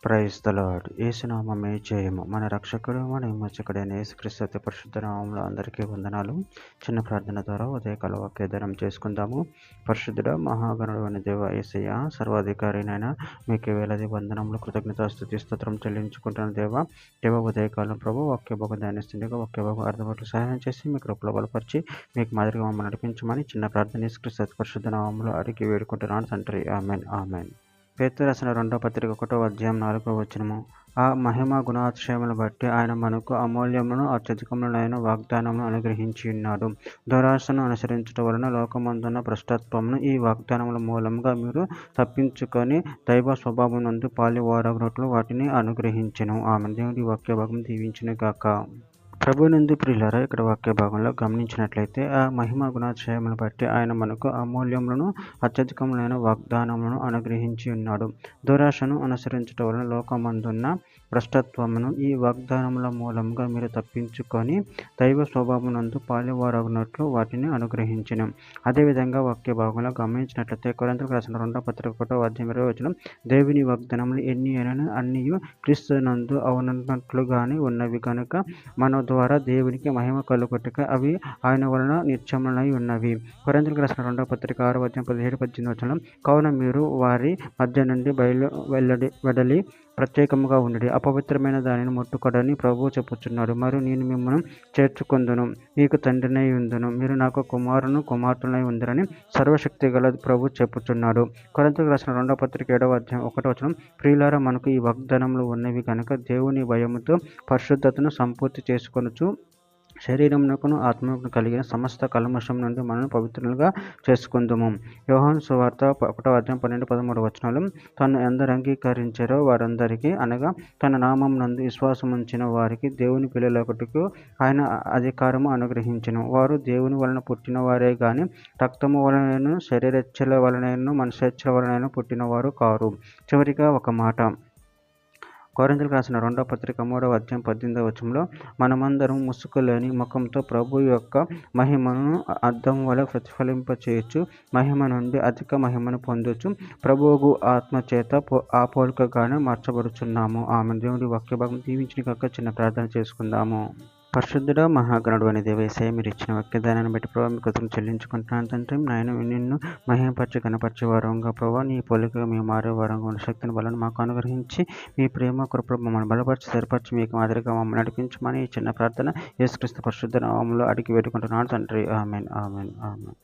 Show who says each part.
Speaker 1: Praise the lord. యేసునామమే జయము. మన రక్షకుడు మన విమోచకుడైన యేసుక్రీస్తు అతి పరిశుద్ధ నామములో అందరికీ వందనాలు. చిన్న ప్రార్థన ద్వారా ఉదయకాల వాగ్దానం చేసుకుందాము. పరిశుద్ధుడ మహాగణుడు అని దేవ యేసయ్య, సర్వాధికారినైనా మీకు వేలాది వందనములు, కృతజ్ఞతాస్తుతి స్తోత్రం చెల్లించుకుంటున్న దేవ ఉదయకాలం ప్రభు వాక్య భాగం ధ్యానిస్తుండగా వాక్య భాగం అర్థమట్లు సహాయం చేసి మీ కృపలో బలపరిచి మీకు మాదిరిగా మమ్మల్ని నడిపించమని చిన్న ప్రార్థన యేసుక్రీస్తు అతి పరిశుద్ధ నామములో అడిగి వేడుకుంటున్నాను తండ్రి. Amen amen. పేతురు రాసిన 2వ పత్రిక 1వ అధ్యాయం 4వ వచనము. ఆ మహిమ గుణాతిశయములను బట్టి ఆయన మనకు అమూల్యములను అత్యధికములైన వాగ్దానములను అనుగ్రహించి ఉన్నాడు. దురాశను అనుసరించడం వలన లోకమందున్న భ్రష్టత్వమును ఈ వాగ్దానముల మూలముగా మీరు తప్పించుకొని దైవ స్వభావం నందు పాలివారగునట్లు వాటిని అనుగ్రహించెను. ఆమె దేవుడి వాక్య భాగం దీవించును గాక. ప్రభునందు ప్రియులారా, ఇక్కడ వాక్య భాగంలో గమనించినట్లయితే ఆ మహిమ గుణాతిశయములను బట్టి ఆయన మనకు అమూల్యములను అత్యధికములైన వాగ్దానములను అనుగ్రహించి ఉన్నాడు. దురాశను అనుసరించడం వలన లోకమందున్న భ్రష్టత్వమును ఈ వాగ్దానముల మూలముగా మీరు తప్పించుకొని దైవ స్వభావమునందు పాలివారగునట్లు వాటిని అనుగ్రహించెను. అదేవిధంగా వాక్య భాగంలో గమనించినట్లయితే కొరింథీయులకు రాసిన 2వ పత్రిక 1వ అధ్యాయం 20వ వచనం. దేవుని వాగ్దానములు ఎన్ని అయినను అన్నియు క్రీస్తునందు అవునట్లుగానే ఉన్నవి కనుక మన ద్వారా దేవునికి మహిమ కలుగుటక అవి ఆయన వలన నిత్యములై ఉన్నవి. కొరింథీయులకు రాసిన 2వ పత్రిక 6వ అధ్యాయం 17-18 వచనం. కావున మీరు వారి మధ్య నుండి వెడలి ప్రత్యేకముగా ఉండి అపవిత్రమైన దానిని ముట్టుకొనని ప్రభువు చెప్పుచున్నాడు. మరియు నేను మిమ్మల్ని చేర్చుకొందును, మీకు తండ్రినై ఉందును, మీరు నాకు కుమార్తెనై ఉందరని సర్వశక్తి గల ప్రభు చెప్పుచున్నాడు. కొరింథీయులకు రాసిన 2వ పత్రిక 7వ అధ్యాయం 1వ వచనం. ప్రియులారా, మనకు ఈ వాగ్దానములు ఉన్నవి కనుక దేవుని భయముతో పరిశుద్ధతను సంపూర్తి చేసుకొనుచు శరీరమునకును ఆత్మకును కలిగిన సమస్త కల్మషం నుండి మనల్ని పవిత్రులుగా చేసుకుందుము. యోహాను సువార్త 1వ అధ్యాయం 12-13 వచనాలు. తను ఎందరు అంగీకరించారో వారందరికీ, అనగా తన నామం నందు విశ్వాసముంచిన వారికి దేవుని పిల్లలకుటకు ఆయన అధికారము అనుగ్రహించెను. వారు దేవుని వలన పుట్టిన వారే గాని రక్తము వలనను శరీరేచ్ఛల వలనను మనుష్యేచ్ఛల వలనను పుట్టినవారు కారు. చివరిగా ఒక మాట. కొరింథీయులకు రాసిన 2వ పత్రిక 3వ అధ్యాయం 18వ వచనంలో. మనమందరం ముసుకులేని ముఖంతో ప్రభు యొక్క మహిమను అద్దం వలె ప్రతిఫలింపచేయచ్చు మహిమ నుండి అధిక మహిమను పొందొచ్చు ప్రభువు ఆత్మ చేత ఆ పోలికగానే మార్చబడుచున్నాము. ఆమె దేవుడి వాక్య భాగం దీవించిన కాక చిన్న ప్రార్థన చేసుకుందాము. పరిశుద్ధుడ మహాగణుడు అని దేవ యేసయ్య, మీరు ఇచ్చిన వాక్యదానాన్ని బట్టి ప్రభావ మీ కృతజ్ఞతలు చెల్లించుకుంటున్నాను తండ్రి. నాయన నిన్ను మహిమపరిచి కనపరిచే వారంగా ప్రభావ నీ పోలికగా మేము మారే వారంగా ఉన్న శక్తిని బలను మాకు అనుగ్రహించి మీ ప్రేమ కృప మమ్మల్ని బలపరిచి స్థిరపరిచి మీకు మాదిరిగా మమ్మల్ని నడిపించమని ఈ చిన్న ప్రార్థన యేసుక్రీస్తు పరిశుద్ధ నామములో అడిగి వేడుకుంటున్నాను తండ్రి. Amen amen amen.